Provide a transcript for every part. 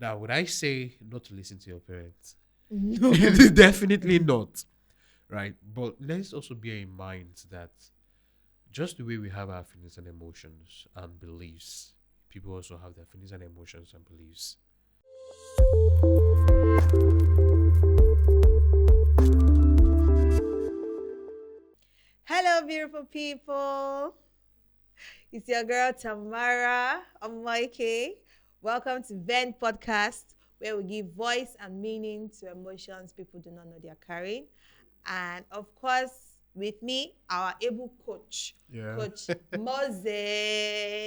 Now, would I say not to listen to your parents? No. Definitely not. Right? But let's also bear in mind that just the way we have our feelings and emotions and beliefs, people also have their feelings and emotions and beliefs. Hello, beautiful people. It's your girl Tamara Omoike. Welcome to Vent Podcast, where we give voice and meaning to emotions people do not know they are carrying. And of course, with me, our able coach, Yeah. Coach Moses.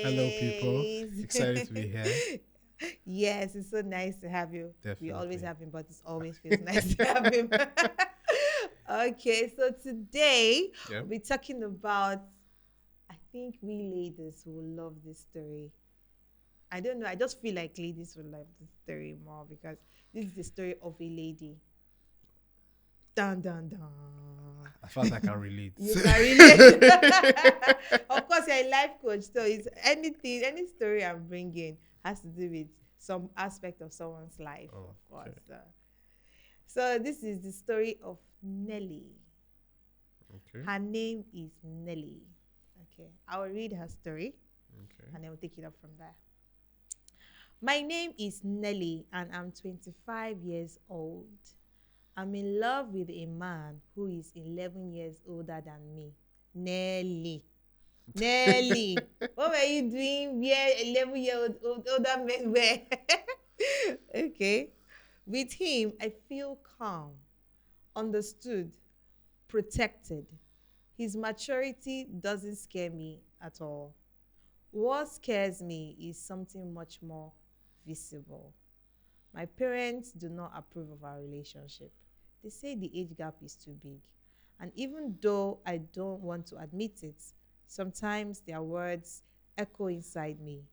Hello, people. Excited to be here. Yes, it's so nice to have you. We always Definitely. have him, but it always feels nice to have him. Okay, so today Yeah. we'll be talking about, I think we ladies will love this story. I don't know, I just feel like ladies will love this story more because this is the story of a lady. Dun dun dun. I felt I can relate. You can relate. Of course, you're a life coach, so it's anything, any story I'm bringing has to do with some aspect of someone's life, Oh, of course. okay. So this is the story of Nelly. Okay. Her name is Nelly. Okay, I will read her story Okay. and then we'll take it up from there. My name is Nelly and I'm 25 years old. I'm in love with a man who is 11 years older than me. Nelly. Nelly. What were you doing where 11-year-old older men were? Okay. With him, I feel calm, understood, protected. His maturity doesn't scare me at all. What scares me is something much more visible. My parents do not approve of our relationship. They say the age gap is too big. And even though I don't want to admit it, sometimes their words echo inside me.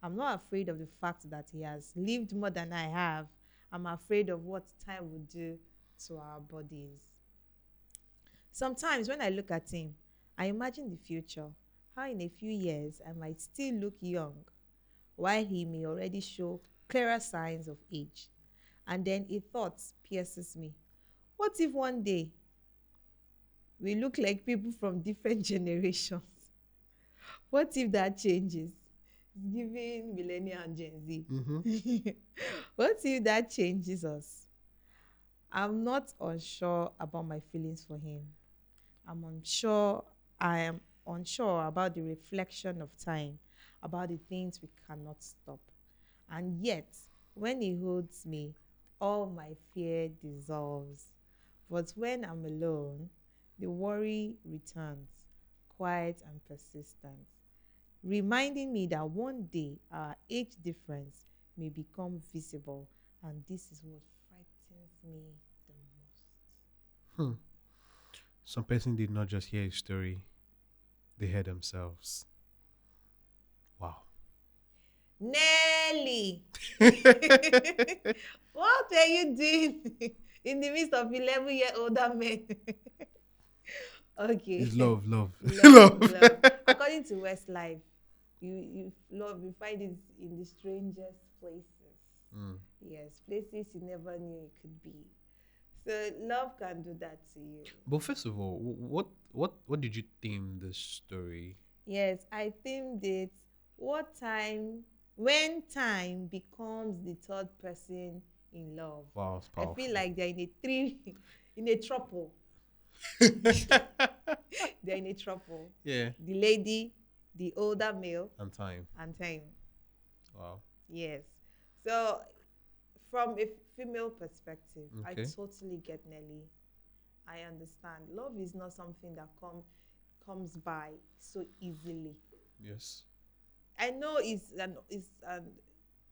I'm not afraid of the fact that he has lived more than I have. I'm afraid of what time will do to our bodies. Sometimes when I look at him, I imagine the future, how in a few years I might still look young, while he may already show clearer signs of age. And then a thought pierces me. What if one day we look like people from different generations? What if that changes? Giving millennial and Gen Z. Mm-hmm. What if that changes us? I'm not unsure about my feelings for him. I'm unsure, I am unsure about the reflection of time, about the things we cannot stop. And yet, when he holds me, all my fear dissolves. But when I'm alone, the worry returns, quiet and persistent, reminding me that one day our age difference may become visible, and this is what frightens me the most. Hmm. Some person did not just hear a story, they heard themselves. Wow. Nelly, what are you doing in the midst of 11-year-older men? Okay. It's love, love. Love, love. According to Westlife, you love, you find it in the strangest places. Mm. Yes, places you never knew it could be. So love can do that to you. But first of all, what did you theme this story? Yes, I think that when time becomes the third person in love. Wow, it's I powerful. feel like they're in a in a trouble. They're in a trouble. Yeah. The lady, the older male, And time. and time. Wow. Yes. So, from a female perspective, I Okay. totally get Nelly. I understand. Love is not something that comes by so easily. Yes. I know it's an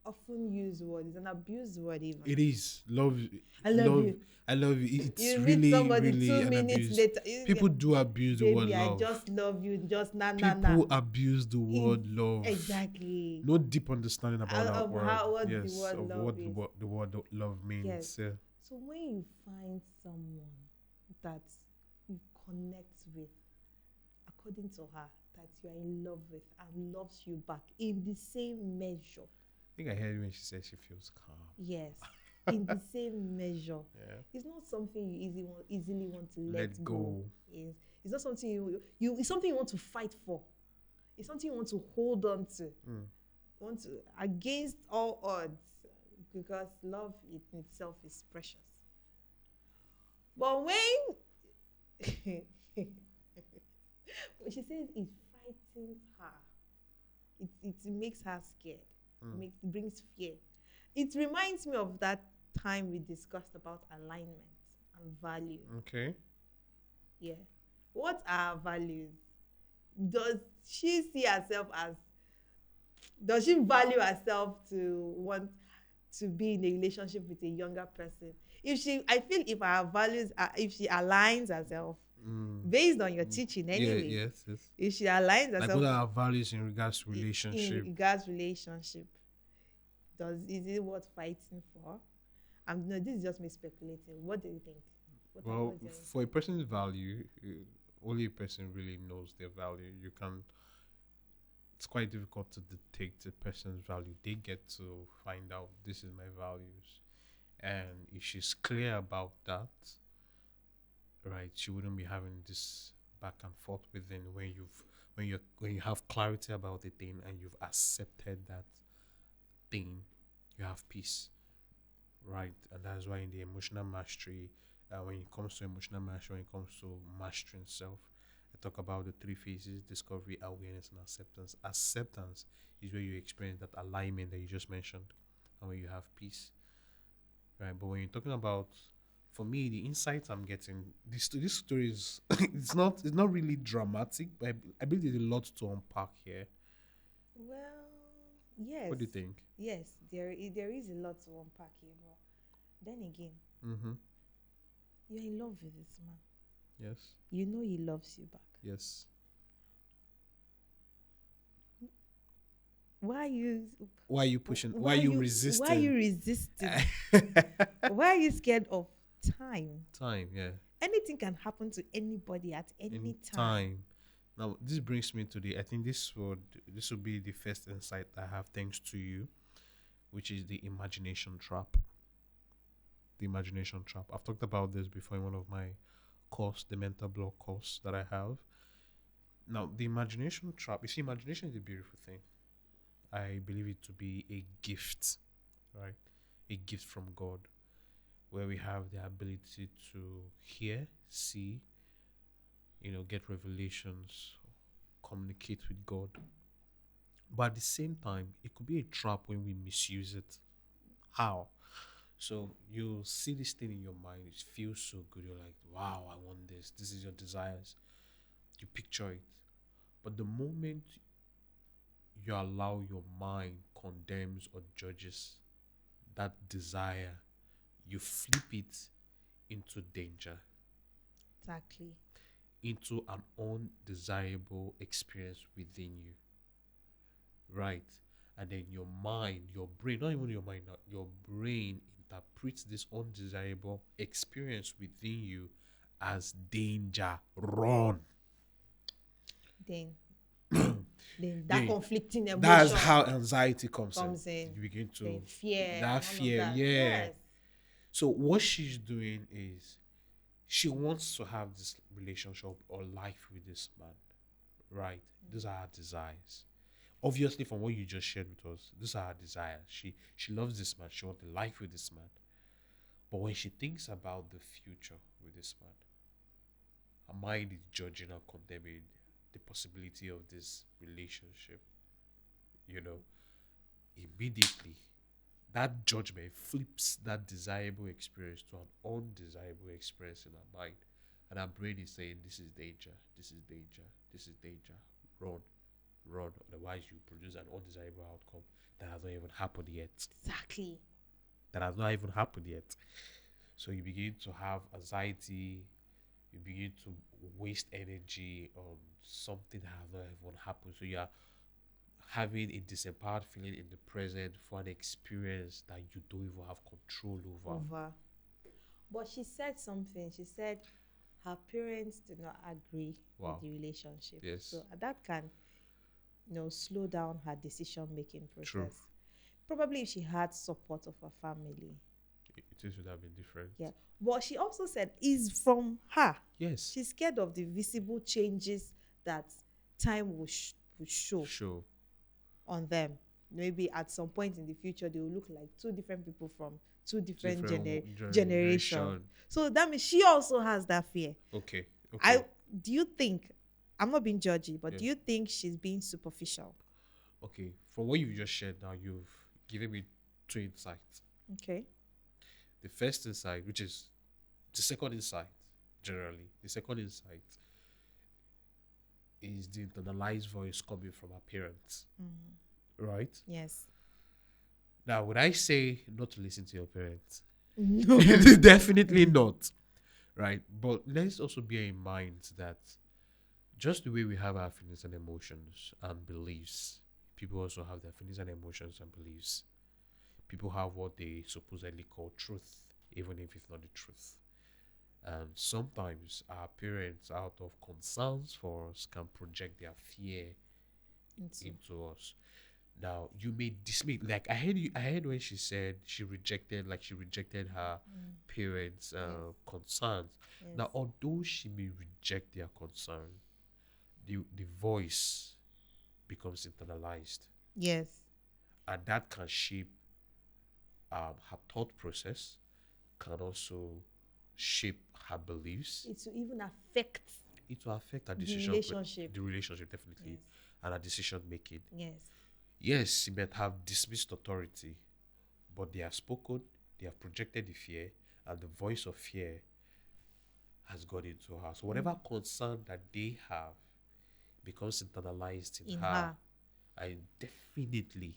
often used word. It's an abused word even. It is. Love. I love love, you. I love you. It's You meet really, somebody really 2 minutes abuse. later. People do abuse the word Baby, I love. just love you. Just na. People abuse the word love. Exactly. No deep understanding about that Of word. what Yes, the word of love what is. the word love means. Yes. Yeah. So when you find someone that you connect with, according to her, that you are in love with and loves you back in the same measure, think I heard when she said she feels calm. Yes, in the same measure. Yeah. It's not something you easily want to let Let go. go. It's not something you it's something you want to fight for. It's something you want to hold on to. Mm. You want to against all odds, because love in itself is precious. But when she says it frightens her, it makes her scared. It brings fear. It reminds me of that time we discussed about alignment and value. Okay. Yeah. What are values? Does she see herself as, does she value herself to want to be in a relationship with a younger person? If she, I feel if her values are, if she aligns herself based on your teaching Yeah, anyway, yes, yes. if she aligns Like herself what are our values in regards to in relationship? regards relationship, is it worth fighting for? No, this is just me speculating. What do you think? Well, What's your for a person's value, only a person really knows their value. You can. It's quite difficult to detect a person's value. They get to find out this is my values, and if she's clear about that, right, she wouldn't be having this back and forth within when you have clarity about the thing and you've accepted that thing, you have peace, right? And that's why in the emotional mastery, when it comes to emotional mastery, when it comes to mastering self, I talk about the three phases: discovery, awareness, and acceptance. Acceptance is where you experience that alignment that you just mentioned, and when you have peace, right? But when you're talking about, for me, the insights I'm getting, this story is it's not really dramatic, but I believe there's a lot to unpack here. Well, yes, What do you think? yes, there is a lot to unpack here, but then again, Mm-hmm. you're in love with this man. Yes. You know he loves you back. Yes. Why are you Why are you pushing? Why why are you why are you resisting? resisting? Why are you scared of time? Time, yeah. Anything can happen to anybody at any In time. time. Now, this brings me to the. I think this would be the first insight I have thanks to you, which is the imagination trap. The imagination trap. I've talked about this before in one of my course, the mental block course that I have. Now, the imagination trap. You see, imagination is a beautiful thing. I believe it to be a gift, right? A gift from God, where we have the ability to hear, see, get revelations, communicate with God. But at the same time, it could be a trap when we misuse it. How? So you see this thing in your mind, it feels so good. You're like, wow, I want this. This is your desires. You picture it. But the moment you allow your mind condemns or judges that desire, you flip it into danger, Exactly. into an undesirable experience within you, right? And then your mind, your brain, not even your mind, not your brain interprets this undesirable experience within you as danger. Run. Then then that Then conflicting that's emotion how anxiety comes in. comes in. You begin to Then fear that and all of fear, that. yeah. Yes. So what she's doing is she wants to have this relationship or life with this man, right? Those are her desires. Obviously, from what you just shared with us, these are her desires. She loves this man. She wants a life with this man. But when she thinks about the future with this man, her mind is judging and condemning the possibility of this relationship. You know, immediately that judgment flips that desirable experience to an undesirable experience in her mind. And her brain is saying, this is danger, this is danger, this is danger. Run, run. Otherwise, you produce an undesirable outcome that has not even happened yet. Exactly. That has not even happened yet. So you begin to have anxiety, you begin to waste energy on something that has not even happened. So you are having a disempowered feeling in the present for an experience that you don't even have control over. But she said something. She said her parents did not agree with Wow. the relationship. Yes. So that can, slow down her decision making True. process. Probably if she had support of her family. Things would have been different. Yeah. But she also said is from her. Yes. She's scared of the visible changes that time will show Sure. on them. Maybe at some point in the future, they will look like two different people from two different generations. Generation. So that means she also has that fear. Okay. Okay. I do you think I'm not being judgy, but Yeah. do you think she's being superficial? Okay. From what you've just shared now, you've given me two insights. Okay. The first insight, which is the second insight, generally, the second insight is the internalized voice coming from our parents, right? Yes. Now, would I say not to listen to your parents? No. Definitely not, right? But let's also bear in mind that just the way we have our feelings and emotions and beliefs, people also have their feelings and emotions and beliefs. People have what they supposedly call truth, even if it's not the truth. And sometimes our parents, out of concerns for us, can project their fear into us. Now, you may dismiss, like I heard when she said she rejected her parents' concerns. Yes. Now, although she may reject their concern, the voice becomes internalized, Yes. and that can shape her thought process, can also shape her beliefs. It will even affect It will affect her the decision, relationship. the relationship definitely, Yes. and her decision making. Yes. Yes, she might have dismissed authority, but they have spoken, they have projected the fear, and the voice of fear has gone into her. So whatever concern that they have becomes internalized in her, and definitely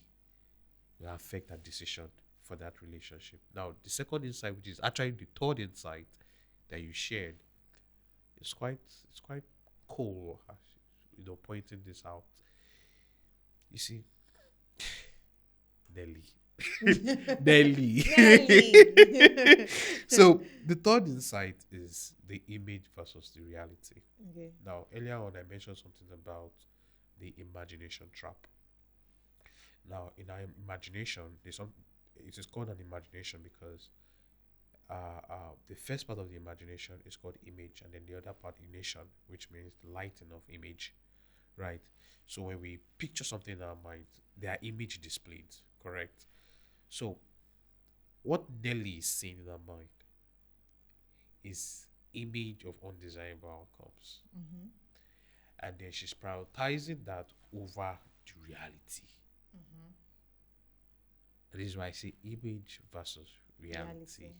will affect her decision for that relationship. Now, the second insight, which is actually the third insight that you shared, it's quite cool, pointing this out. You see, Nelly. Nelly. Nelly. So the third insight is the image versus the reality. Okay. Now, earlier on, I mentioned something about the imagination trap. Now, in our imagination, it is called an imagination because the first part of the imagination is called image, and then the other part, imation, which means the lighting of image, right? So when we picture something in our mind, there are image displayed, correct? So what Nelly is seeing in her mind is image of undesirable outcomes, and then she's prioritizing that over the reality. That is why I say image versus reality.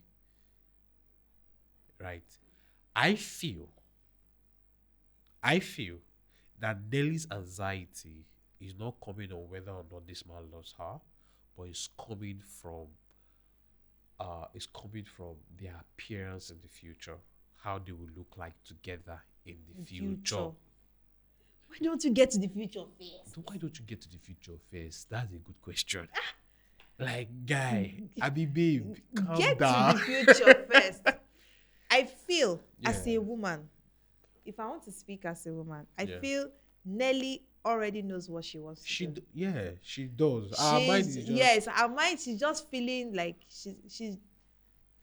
Right? I feel that Nelly's anxiety is not coming on whether or not this man loves her, but it's coming from their appearance in the future, how they will look like together in the future. Why don't you get to the future first? Why don't you get to the future first? That's a good question. Like, guy, babe, calm Get down. to the future first. I feel as Yeah. a woman, if I want to speak as a woman, I Yeah. feel Nelly already knows what she wants to do. Yeah, she does. Our mind is just, Yes, her mind, she's just feeling like she's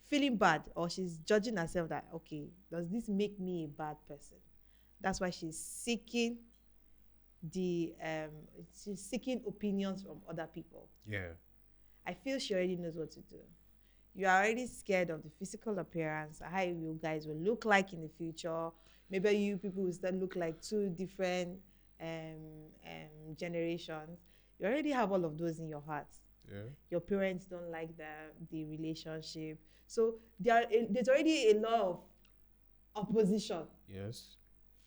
feeling bad, or she's judging herself that, okay, does this make me a bad person? That's why she's seeking opinions from other people. yeah. I feel she already knows what to do. You are already scared of the physical appearance, how you guys will look like in the future. Maybe you people will start look like two different generations. You already have all of those in your heart. Yeah. Your parents don't like the relationship. So there's already a lot of opposition Yes.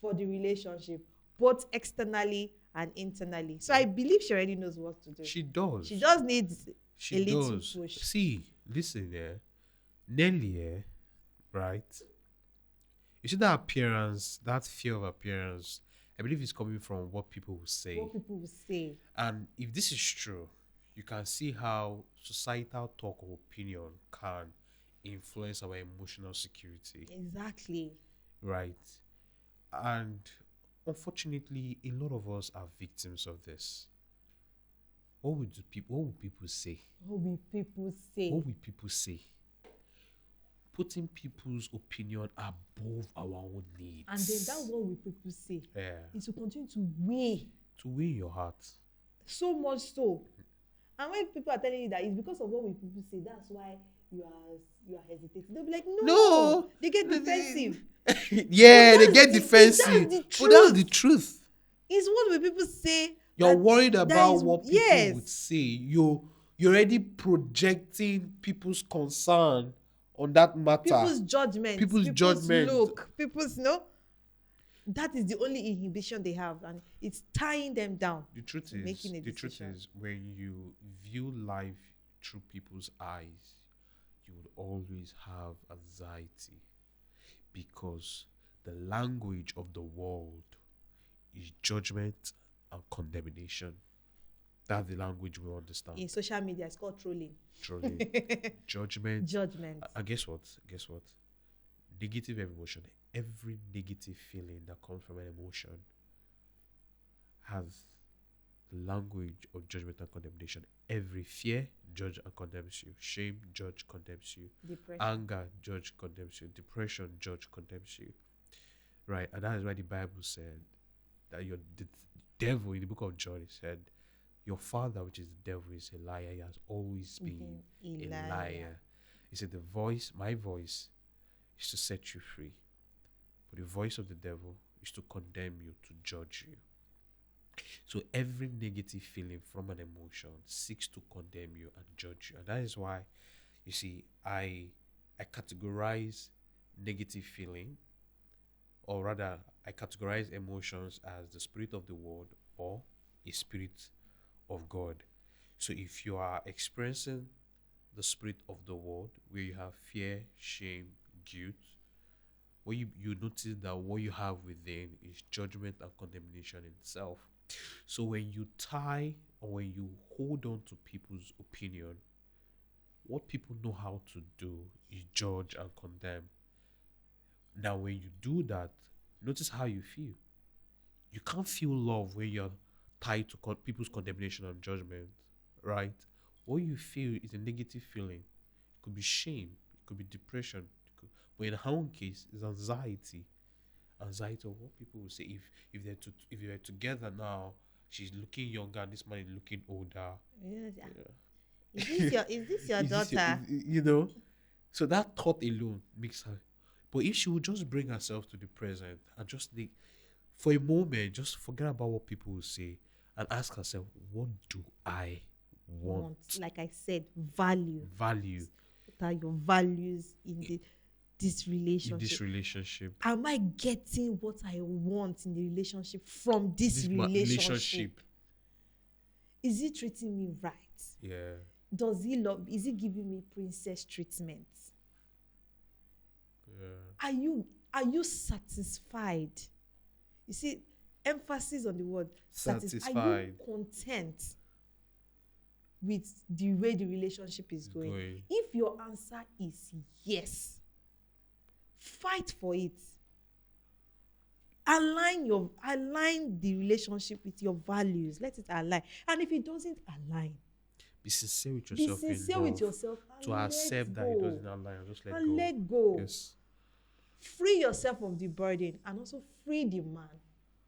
for the relationship, both externally and internally. So I believe she already knows what to do. She does. She just needs She a little does. push. See, listen there. Nelly, right? You see that appearance, that fear of appearance, I believe it's coming from what people will say. What people will say. And if this is true, you can see how societal talk or opinion can influence our emotional security. Exactly. Right. And unfortunately, a lot of us are victims of this. What would people say? What will people say? What will people say? Putting people's opinion above our own needs. And then that what will people say? Yeah. Is to continue to weigh. To weigh your heart. So much so. And when people are telling you that it's because of what will people say, that's why you are hesitating. They'll be like, no. They get defensive. Yeah, But they get defensive. But that's the truth. It's what will people say. You're worried about what people yes. would say. You're already projecting people's concern on that matter. People's judgment. People's judgment. Look. That is the only inhibition they have, and it's tying them down. The truth is, when you view life through people's eyes, you would always have anxiety, because the language of the world is judgment and condemnation. That's the language we understand. In social media, it's called trolling. Judgment. And guess what? Negative emotion. Every negative feeling that comes from an emotion has the language of judgment and condemnation. Every fear, judge and condemns you. Shame, judge, condemns you. Depression. Anger, judge, condemns you. Depression, judge, condemns you. Right? And that is why the Bible said that the devil, in the book of John, it said, your father, which is the devil, is a liar. He has always been a liar. He said, my voice is to set you free. But the voice of the devil is to condemn you, to judge you. So every negative feeling from an emotion seeks to condemn you and judge you. And that is why, you see, I categorize negative feeling, or rather, I categorize emotions as the spirit of the world or a spirit of God. So if you are experiencing the spirit of the world, where you have fear, shame, guilt, where you notice that what you have within is judgment and condemnation in itself. So when you tie, or when you hold on to people's opinion, what people know how to do is judge and condemn. Now when you do that, notice how you feel. You can't feel love when you're tied to people's condemnation and judgment, right? What you feel is a negative feeling. It could be shame, it could be depression, but in her own case, it's anxiety. Anxiety of what people will say if they're together now. She's looking younger, and this man is looking older. Yes. Yeah. Is this your daughter? So that thought alone makes her. But if she would just bring herself to the present and just for a moment, just forget about what people will say and ask herself, what do I want? Like I said, value. What are your values in this relationship? Am I getting what I want in the relationship from this relationship? Is he treating me right? Yeah. Is he giving me princess treatment? Yeah. Are you satisfied? You see, emphasis on the word satisfied. Are you content with the way the relationship is going? If your answer is yes, fight for it. Align the relationship with your values. Let it align. And if it doesn't align, be sincere with yourself. To accept that it doesn't align. Just let go. Yes. Free yourself of the burden, and also free the man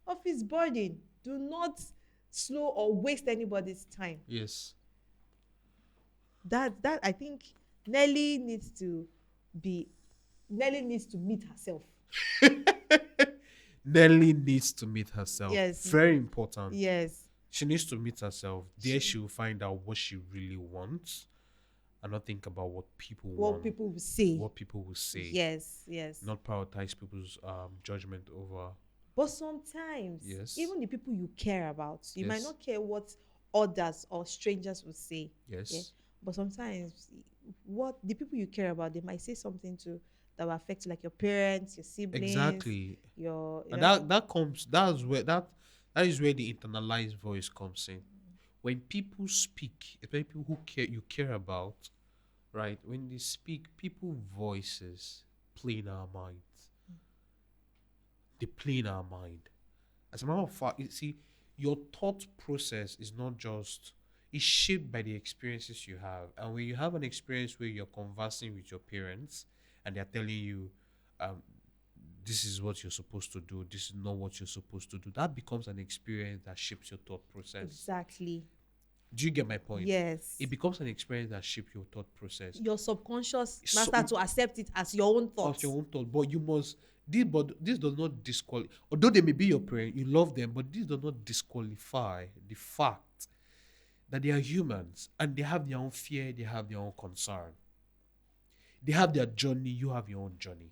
of his burden. Do not slow or waste anybody's time. Yes. That I think Nelly needs to meet herself. Nelly needs to meet herself. Yes. Very important. Yes. She needs to meet herself. There she will find out what she really wants, and not think about what people want. What people will say. Yes. Not prioritize people's judgment over. But sometimes, even the people you care about, you might not care what others or strangers will say. Yes. Yeah? But sometimes, what the people you care about, they might say something that will affect you, like your parents, your siblings. Exactly. That is where the internalized voice comes in. When people speak, especially people who you care about, right? When they speak, people's voices play in our minds. They play in our mind. As a matter of fact, you see, your thought process is not just is shaped by the experiences you have. And when you have an experience where you're conversing with your parents and they're telling you, um, this is what you're supposed to do, this is not what you're supposed to do, that becomes an experience that shapes your thought process. Exactly. Do you get my point? Yes. It becomes an experience that shapes your thought process. Your subconscious So, master to accept it as your own of thoughts. your own thought, but you must this does not disqualify. Although they may be your parent, you love them, but this does not disqualify the fact that they are humans and they have their own fear, they have their own concern, they have their journey. You have your own journey.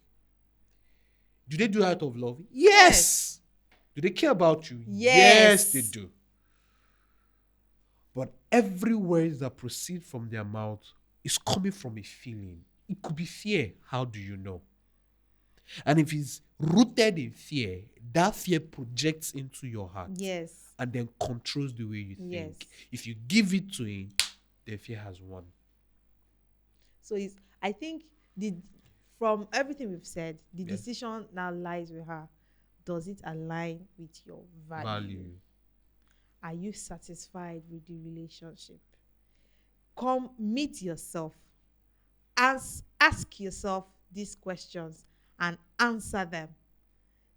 Do they do it out of love? Yes. Do they care about you? Yes, they do. But every word that proceeds from their mouth is coming from a feeling. It could be fear. How do you know? And if it's rooted in fear, that fear projects into your heart. Yes. And then controls the way you Yes. think. If you give it to him, the fear has won. So I think from everything we've said, the Yeah. decision now lies with her. Does it align with your value? Are you satisfied with the relationship? Come meet yourself. Ask yourself these questions and answer them.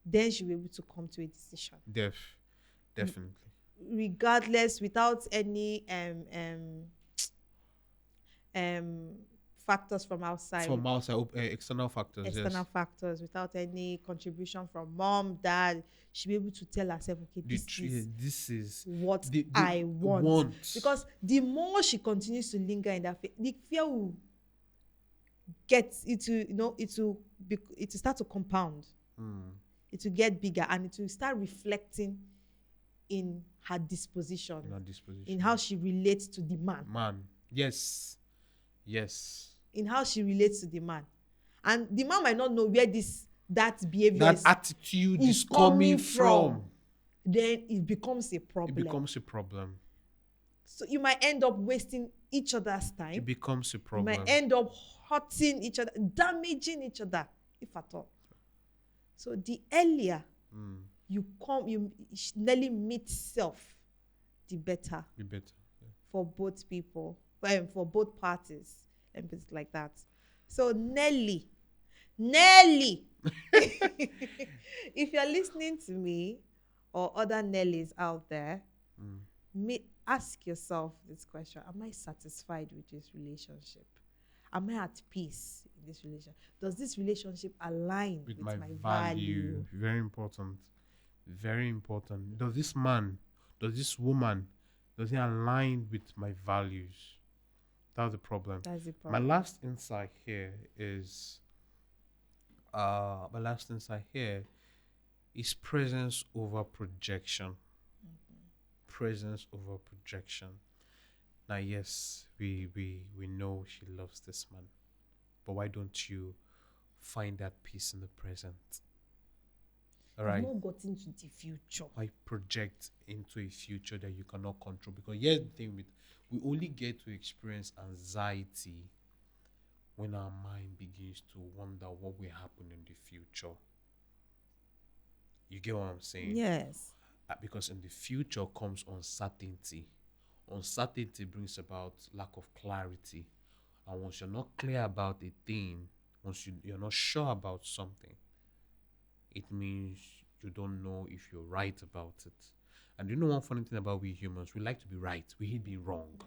Then you'll be able to come to a decision. Definitely. Regardless, without any factors from outside. From outside, external factors. External factors, without any contribution from mom, dad. She'll be able to tell herself, okay, this is what I want. Because the more she continues to linger in that fear, the fear will get it to, it will start to compound. It will get bigger and it will start reflecting in her disposition. In how she relates to the man. Yes. In how she relates to the man. And the man might not know where that behavior, that attitude is coming from. Then it becomes a problem. So you might end up wasting each other's time. It becomes a problem. You might end up hurting each other, damaging each other, if at all. So the earlier you Nelly meet self, the better. Yeah. For both people, for both parties. Let me put it like that. So Nelly, if you're listening to me or other Nellies out there, ask yourself this question: am I satisfied with this relationship? Am I at peace in this relationship? Does this relationship align with my value? Very important. Very important. Does this man, does this woman, does it align with my values? That's the problem. My last insight here is presence over projection. Presence over projection. Now, yes, we know she loves this man, but why don't you find that peace in the present? All right. I've not gotten to the future. Why project into a future that you cannot control? Because here's the thing we only get to experience anxiety when our mind begins to wonder what will happen in the future. You get what I'm saying? Yes. Because in the future comes uncertainty. Uncertainty brings about lack of clarity. And once you're not clear about a thing, once you're not sure about something, it means you don't know if you're right about it. And you know one funny thing about we humans, we like to be right. We hate being wrong.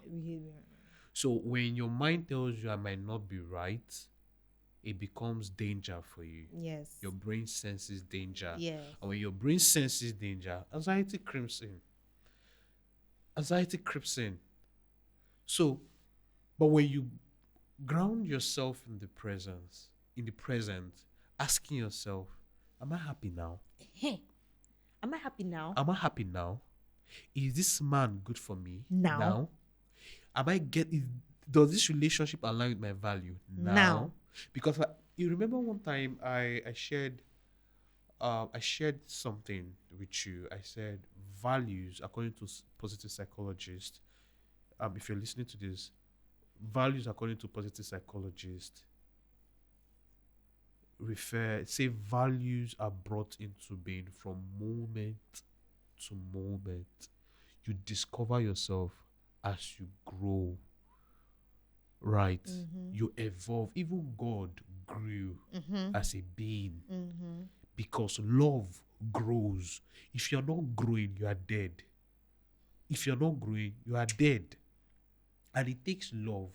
So when your mind tells you I might not be right, it becomes danger for you. Yes. Your brain senses danger. Yes. And when your brain senses danger, anxiety creeps in. So, but when you ground yourself in the present, asking yourself, am I happy now? Am I happy now? Am I happy now? Is this man good for me now? Does this relationship align with my value now? Because you remember one time I shared something with you. I said values, according to positive psychologists, if you're listening to this, values according to positive psychologists values are brought into being from moment to moment. You discover yourself as you grow, right? Mm-hmm. You evolve. Even God grew Mm-hmm. as a being Mm-hmm. because love grows. If you're not growing, you are dead. If you're not growing, you are dead. And it takes love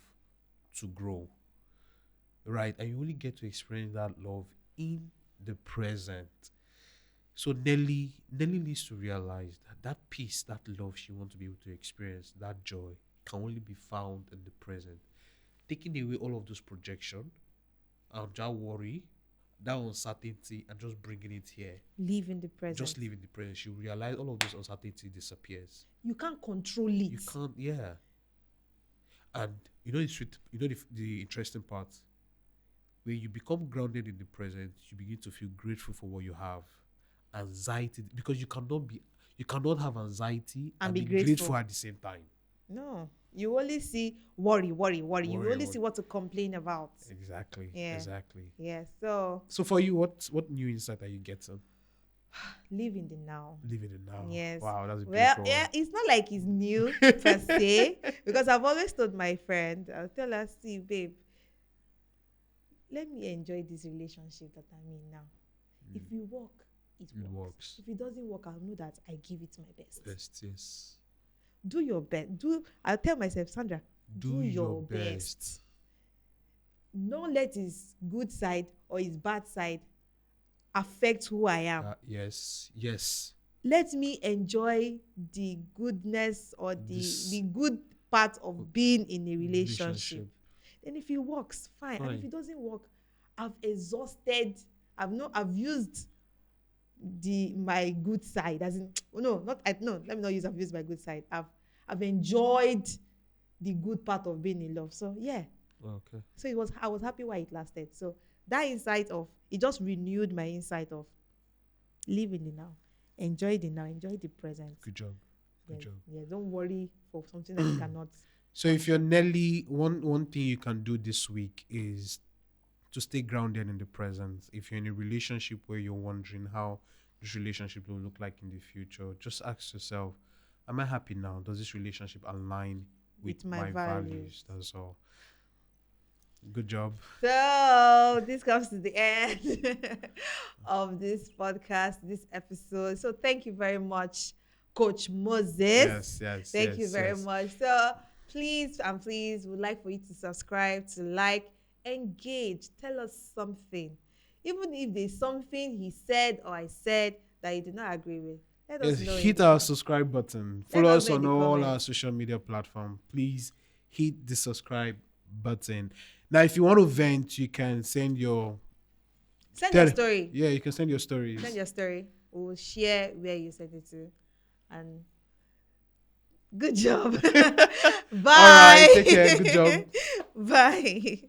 to grow, right? And you only get to experience that love in the present. So Nelly needs to realize that that peace, that love she wants to be able to experience, that joy can only be found in the present. Taking away all of those projection and that worry, that uncertainty, and just bringing it here. Live in the present. Just live in the present. You realize all of this uncertainty disappears. You can't control it. You can't, yeah. And you know the sweet, you know the interesting part. When you become grounded in the present, you begin to feel grateful for what you have. Anxiety, because you cannot have anxiety And and be be grateful. grateful at the same time. No. You only see worry. You Worry, only worry. see what to complain about. Exactly. Yeah. Exactly. Yeah. So So for you, what new insight are you getting? live in the now. Living it now. Yes. Wow, that's a Well, beautiful yeah, one. it's not like it's new per se, because I've always told my friend, I'll tell her, see, babe, let me enjoy this relationship that I'm in now. If you work, it It works. works. If it doesn't work, I'll know that I give it my best. Best, yes. Do your best. I'll tell myself, Sandra, Do your best. Don't let his good side or his bad side affect who I am. Yes. Yes. Let me enjoy the goodness or This- the good part of being in a relationship. Then if it works, fine. And if Fine. it doesn't work, I've exhausted. I've used my good side. As in, no, let me not use I've used my good side. I've enjoyed the good part of being in love. So yeah. Okay. So I was happy while it lasted. So that insight of it just renewed my insight of live in the now. Enjoy the now, enjoy the present. Good job. Good job. Yeah, don't worry for something that you cannot. So if you're Nelly, one thing you can do this week is to stay grounded in the present. If you're in a relationship where you're wondering how this relationship will look like in the future, just ask yourself, am I happy now? Does this relationship align with my values? That's all. Good job. So this comes to the end of this podcast, this episode. So thank you very much, Coach Moses. Yes. Thank you very much. So please, would like for you to subscribe, to like, engage, tell us something. Even if there's something he said or I said that you do not agree with, let us know. Hit our subscribe button. Let Follow us us know in on the all our comments. social media platforms. Please hit the subscribe button. Now, if you want to vent, you can send your story. Yeah, you can send your stories. Send your story. We'll share where you sent it to. And good job. Bye. All right, take care. Good job. Bye.